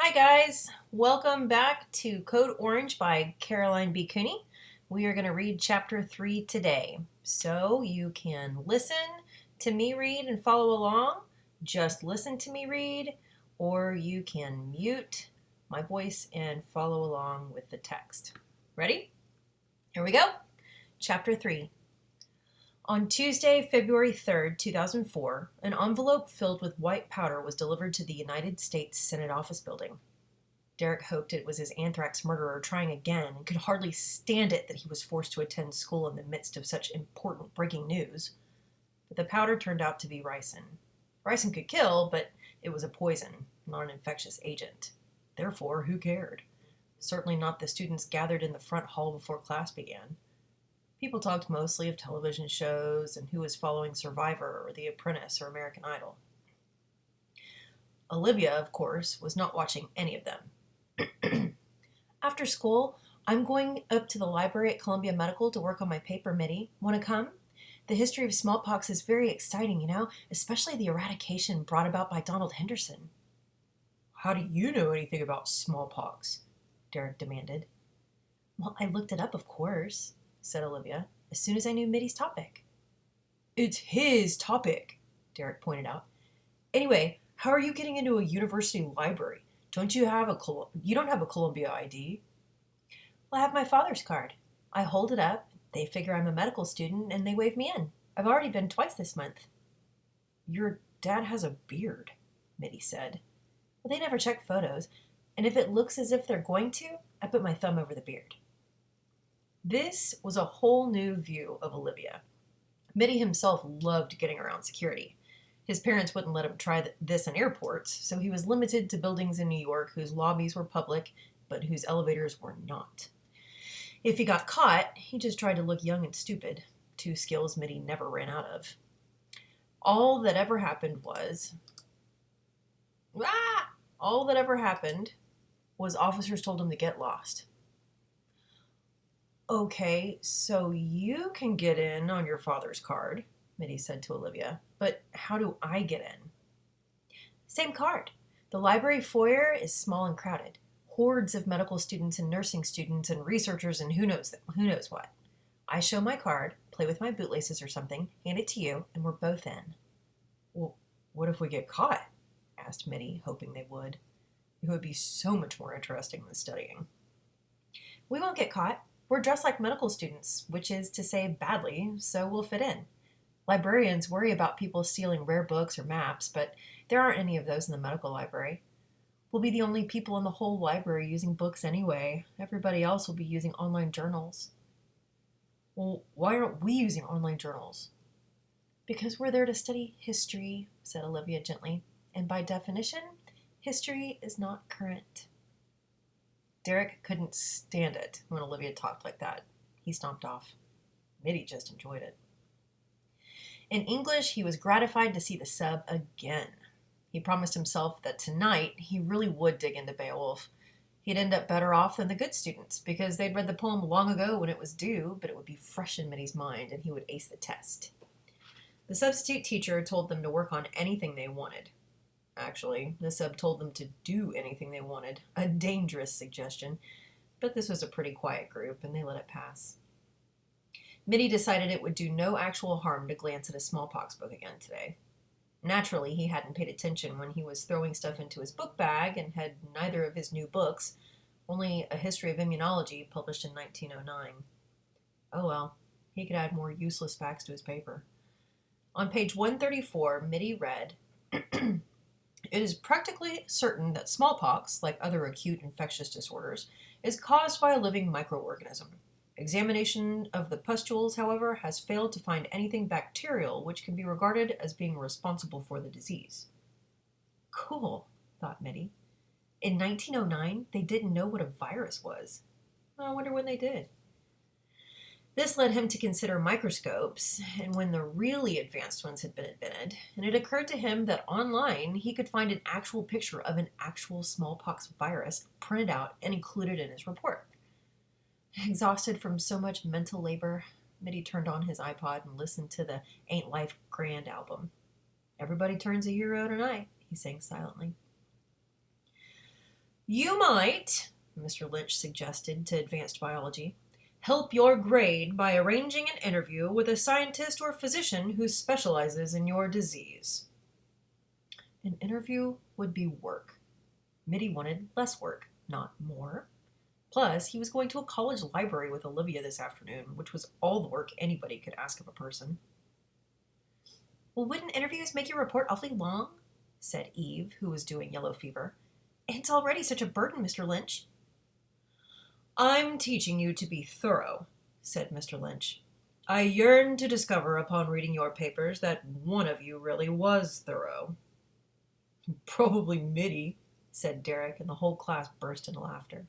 Hi guys, welcome back to Code Orange by Caroline B. Cooney. We are going to read chapter 3 today. So you can listen to me read and follow along, just listen to me read, or you can mute my voice and follow along with the text. Ready? Here we go. Chapter 3. On Tuesday, February 3rd, 2004, an envelope filled with white powder was delivered to the United States Senate office building. Derek hoped it was his anthrax murderer trying again and could hardly stand it that he was forced to attend school in the midst of such important breaking news. But the powder turned out to be ricin. Ricin could kill, but it was a poison, not an infectious agent. Therefore, who cared? Certainly not the students gathered in the front hall before class began. People talked mostly of television shows and who was following Survivor or The Apprentice or American Idol. Olivia, of course, was not watching any of them. After school, I'm going up to the library at Columbia Medical to work on my paper, Mitty. Want to come? The history of smallpox is very exciting, especially the eradication brought about by Donald Henderson. How do you know anything about smallpox? Derek demanded. Well, I looked it up, of course, said Olivia, as soon as I knew Mitty's topic. It's his topic, Derek pointed out. Anyway, how are you getting into a university library? You don't have a Columbia ID? Well, I have my father's card. I hold it up, they figure I'm a medical student, and they wave me in. I've already been twice this month. Your dad has a beard, Mitty said. Well, they never check photos, and if it looks as if they're going to, I put my thumb over the beard. This was a whole new view of Olivia. Mitty himself loved getting around security. His parents wouldn't let him try this in airports, so he was limited to buildings in New York whose lobbies were public, but whose elevators were not. If he got caught, he just tried to look young and stupid, two skills Mitty never ran out of. All that ever happened was officers told him to get lost. Okay, so you can get in on your father's card, Mitty said to Olivia. But how do I get in? Same card. The library foyer is small and crowded. Hordes of medical students and nursing students and researchers and who knows what. I show my card, play with my bootlaces or something, hand it to you, and we're both in. Well, what if we get caught? Asked Mitty, hoping they would. It would be so much more interesting than studying. We won't get caught. We're dressed like medical students, which is to say badly, so we'll fit in. Librarians worry about people stealing rare books or maps, but there aren't any of those in the medical library. We'll be the only people in the whole library using books anyway. Everybody else will be using online journals. Well, why aren't we using online journals? Because we're there to study history, said Olivia gently, and by definition, history is not current. Derek couldn't stand it when Olivia talked like that. He stomped off. Mitty just enjoyed it. In English, he was gratified to see the sub again. He promised himself that tonight he really would dig into Beowulf. He'd end up better off than the good students, because they'd read the poem long ago when it was due, but it would be fresh in Mitty's mind, and he would ace the test. The substitute teacher told them to work on anything they wanted. Actually, the sub told them to do anything they wanted, a dangerous suggestion, but this was a pretty quiet group, and they let it pass. Mitty decided it would do no actual harm to glance at a smallpox book again today. Naturally, he hadn't paid attention when he was throwing stuff into his book bag and had neither of his new books, only a history of immunology published in 1909. Oh well, he could add more useless facts to his paper. On page 134, Mitty read, It is practically certain that smallpox, like other acute infectious disorders, is caused by a living microorganism. Examination of the pustules, however, has failed to find anything bacterial which can be regarded as being responsible for the disease. Cool, thought Mitty. In 1909, they didn't know what a virus was. I wonder when they did. This led him to consider microscopes, and when the really advanced ones had been invented, and it occurred to him that online he could find an actual picture of an actual smallpox virus printed out and included in his report. Exhausted from so much mental labor, Mitty turned on his iPod and listened to the Ain't Life Grand album. Everybody turns a hero tonight, he sang silently. You might, Mr. Lynch suggested to advanced biology, help your grade by arranging an interview with a scientist or physician who specializes in your disease. An interview would be work. Mitty wanted less work, not more. Plus, he was going to a college library with Olivia this afternoon, which was all the work anybody could ask of a person. Well, wouldn't interviews make your report awfully long? Said Eve, who was doing yellow fever. It's already such a burden, Mr. Lynch. I'm teaching you to be thorough, said Mr. Lynch. I yearn to discover upon reading your papers that one of you really was thorough. Probably Mitty, said Derek, and the whole class burst into laughter.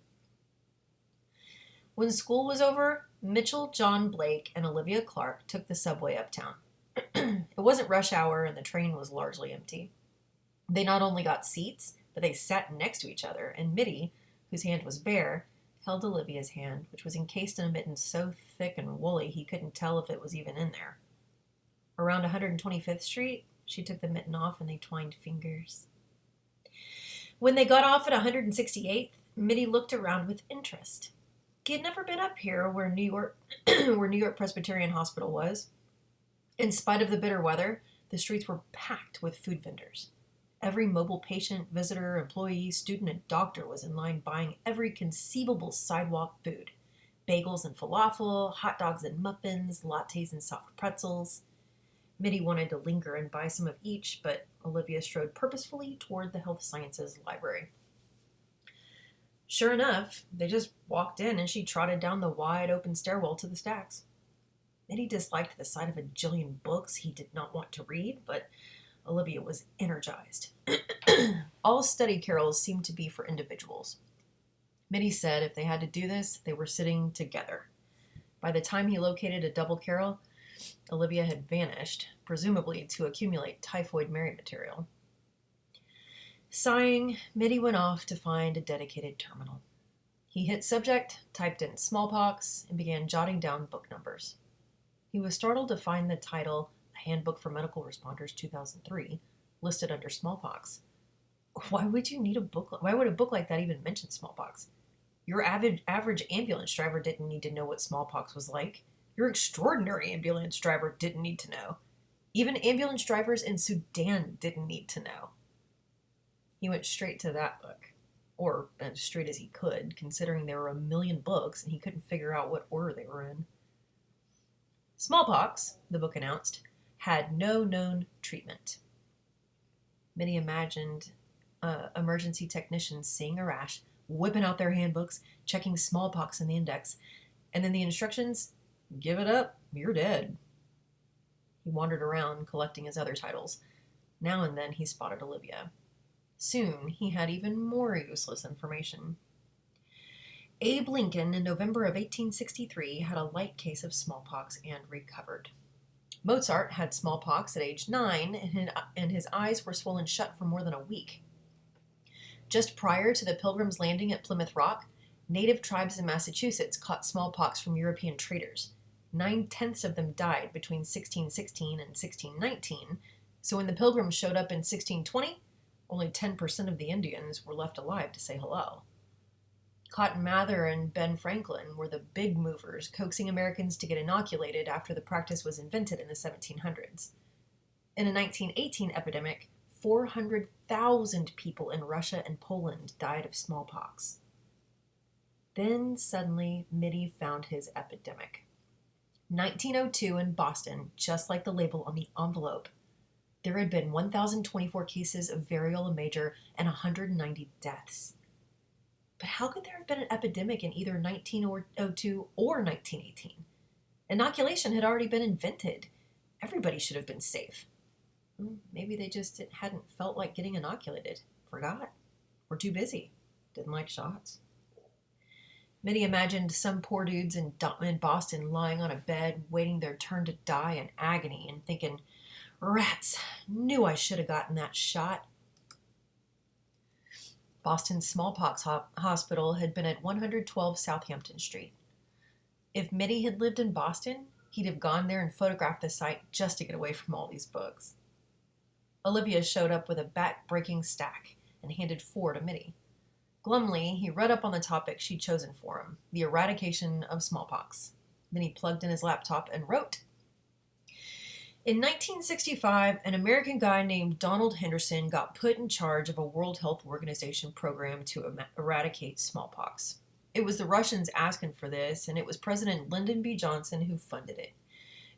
When school was over, Mitchell, John Blake, and Olivia Clark took the subway uptown. It wasn't rush hour, and the train was largely empty. They not only got seats, but they sat next to each other, and Mitty, whose hand was bare, held Olivia's hand, which was encased in a mitten so thick and woolly he couldn't tell if it was even in there. Around 125th Street, she took the mitten off, and they twined fingers. When they got off at 168th, Mitty looked around with interest. He had never been up here where New York Presbyterian Hospital was. In spite of the bitter weather, the streets were packed with food vendors. Every mobile patient, visitor, employee, student, and doctor was in line buying every conceivable sidewalk food. Bagels and falafel, hot dogs and muffins, lattes and soft pretzels. Mitty wanted to linger and buy some of each, but Olivia strode purposefully toward the health sciences library. Sure enough, they just walked in and she trotted down the wide open stairwell to the stacks. Mitty disliked the sight of a jillion books he did not want to read, but Olivia was energized. All study carrels seemed to be for individuals. Mitty said if they had to do this, they were sitting together. By the time he located a double carrel, Olivia had vanished, presumably to accumulate typhoid Mary material. Sighing, Mitty went off to find a dedicated terminal. He hit subject, typed in smallpox, and began jotting down book numbers. He was startled to find the title, A Handbook for Medical Responders 2003, listed under smallpox. Why would a book like that even mention smallpox? Your average ambulance driver didn't need to know what smallpox was like. Your extraordinary ambulance driver didn't need to know. Even ambulance drivers in Sudan didn't need to know. He went straight to that book, or as straight as he could, considering there were 1 million books and he couldn't figure out what order they were in. Smallpox, the book announced, had no known treatment. Mitty imagined emergency technicians seeing a rash, whipping out their handbooks, checking smallpox in the index, and then the instructions, give it up, you're dead. He wandered around collecting his other titles. Now and then he spotted Olivia. Soon he had even more useless information. Abe Lincoln in November of 1863 had a light case of smallpox and recovered. Mozart had smallpox at age 9 and his eyes were swollen shut for more than a week. Just prior to the Pilgrims' landing at Plymouth Rock, native tribes in Massachusetts caught smallpox from European traders. 9/10 of them died between 1616 and 1619, so when the Pilgrims showed up in 1620, only 10% of the Indians were left alive to say hello. Cotton Mather and Ben Franklin were the big movers, coaxing Americans to get inoculated after the practice was invented in the 1700s. In a 1918 epidemic, 400,000 people in Russia and Poland died of smallpox. Then suddenly, Mitty found his epidemic. 1902 in Boston, just like the label on the envelope. There had been 1,024 cases of variola major and 190 deaths. But how could there have been an epidemic in either 1902 or 1918? Inoculation had already been invented. Everybody should have been safe. Maybe they just hadn't felt like getting inoculated. Forgot. Were too busy. Didn't like shots. Mitty imagined some poor dudes in Boston lying on a bed, waiting their turn to die in agony and thinking, rats, knew I should have gotten that shot. Boston's smallpox hospital had been at 112 Southampton Street. If Mitty had lived in Boston, he'd have gone there and photographed the site just to get away from all these books. Olivia showed up with a back-breaking stack and handed 4 to Mitty. Glumly, he read up on the topic she'd chosen for him, the eradication of smallpox. Then he plugged in his laptop and wrote. In 1965, an American guy named Donald Henderson got put in charge of a World Health Organization program to eradicate smallpox. It was the Russians asking for this, and it was President Lyndon B. Johnson who funded it.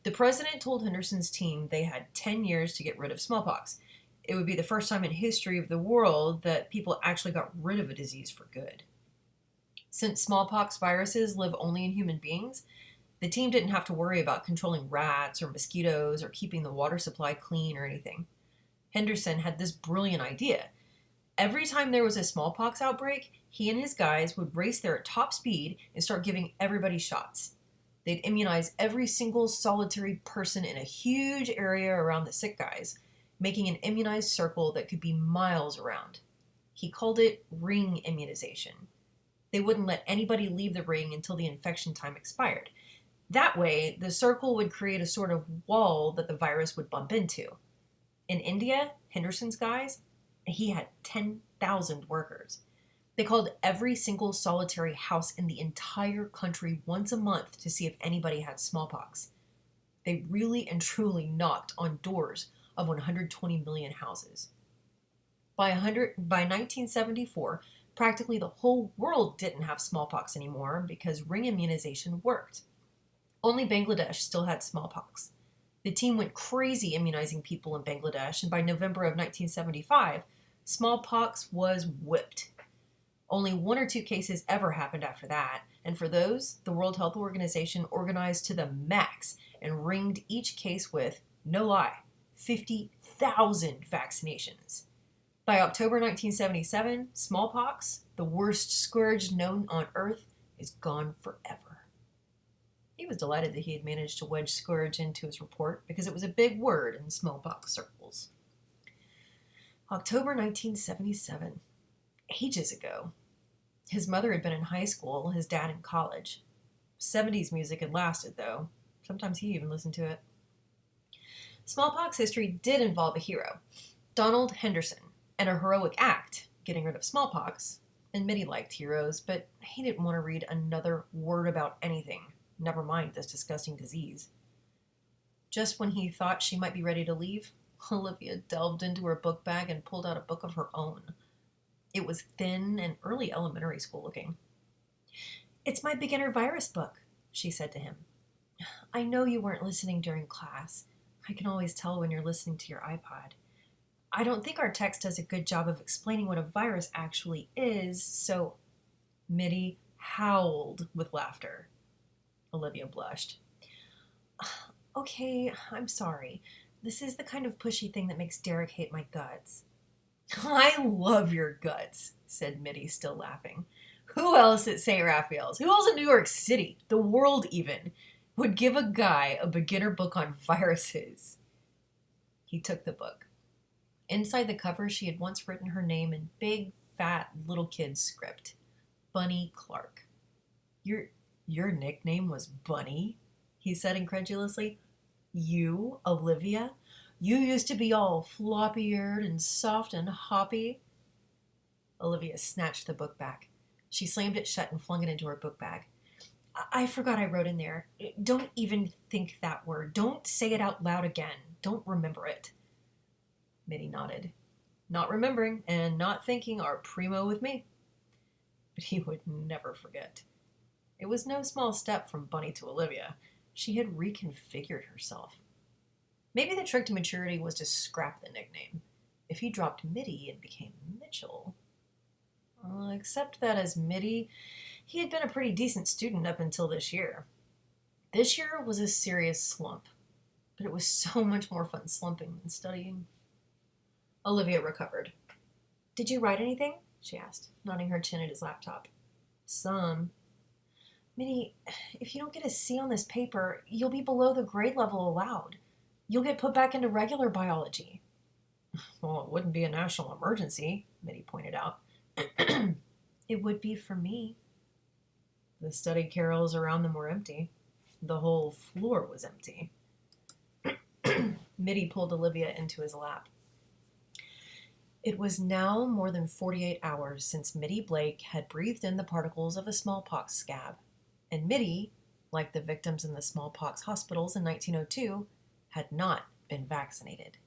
The president told Henderson's team they had 10 years to get rid of smallpox. It would be the first time in history of the world that people actually got rid of a disease for good. Since smallpox viruses live only in human beings, the team didn't have to worry about controlling rats or mosquitoes or keeping the water supply clean or anything. Henderson had this brilliant idea. Every time there was a smallpox outbreak, he and his guys would race there at top speed and start giving everybody shots. They'd immunize every single solitary person in a huge area around the sick guys, making an immunized circle that could be miles around. He called it ring immunization. They wouldn't let anybody leave the ring until the infection time expired. That way, the circle would create a sort of wall that the virus would bump into. In India, Henderson's guys, he had 10,000 workers. They called every single solitary house in the entire country once a month to see if anybody had smallpox. They really and truly knocked on doors of 120 million houses. By 1974, practically the whole world didn't have smallpox anymore because ring immunization worked. Only Bangladesh still had smallpox. The team went crazy immunizing people in Bangladesh, and by November of 1975, smallpox was whipped. Only 1 or 2 cases ever happened after that, and for those, the World Health Organization organized to the max and ringed each case with, no lie, 50,000 vaccinations. By October 1977, smallpox, the worst scourge known on Earth, is gone forever. He was delighted that he had managed to wedge scourge into his report because it was a big word in smallpox circles. October 1977. Ages ago. His mother had been in high school, his dad in college. 70s music had lasted, though. Sometimes he even listened to it. Smallpox history did involve a hero, Donald Henderson, and a heroic act, getting rid of smallpox. And Mitty liked heroes, but he didn't want to read another word about anything. Never mind this disgusting disease. Just when he thought she might be ready to leave, Olivia delved into her book bag and pulled out a book of her own. It was thin and early elementary school looking. "It's my beginner virus book," she said to him. "I know you weren't listening during class. I can always tell when you're listening to your iPod. I don't think our text does a good job of explaining what a virus actually is, so..." Mitty howled with laughter. Olivia blushed. "Okay, I'm sorry. This is the kind of pushy thing that makes Derek hate my guts." "I love your guts," said Mitty, still laughing. "Who else at St. Raphael's? Who else in New York City, the world even, would give a guy a beginner book on viruses?" He took the book. Inside the cover, she had once written her name in big, fat, little kid script. Bunny Clark. Your nickname was Bunny?" he said incredulously. "You, Olivia? You used to be all floppy-eared and soft and hoppy?" Olivia snatched the book back. She slammed it shut and flung it into her book bag. I forgot I wrote in there. Don't even think that word. Don't say it out loud again. Don't remember it." Mitty nodded. Not remembering and not thinking are primo with me. But he would never forget. It was no small step from Bunny to Olivia. She had reconfigured herself. Maybe the trick to maturity was to scrap the nickname. If he dropped Mitty and became Mitchell. Except that as Mitty, he had been a pretty decent student up until this year. This year was a serious slump, but it was so much more fun slumping than studying. Olivia recovered. "Did you write anything?" she asked, nodding her chin at his laptop. "Some." "Mitty, if you don't get a C on this paper, you'll be below the grade level allowed. You'll get put back into regular biology." "Well, it wouldn't be a national emergency," Mitty pointed out. "It would be for me." The study carrels around them were empty. The whole floor was empty. Mitty pulled Olivia into his lap. It was now more than 48 hours since Mitty Blake had breathed in the particles of a smallpox scab, and Mitty, like the victims in the smallpox hospitals in 1902, had not been vaccinated.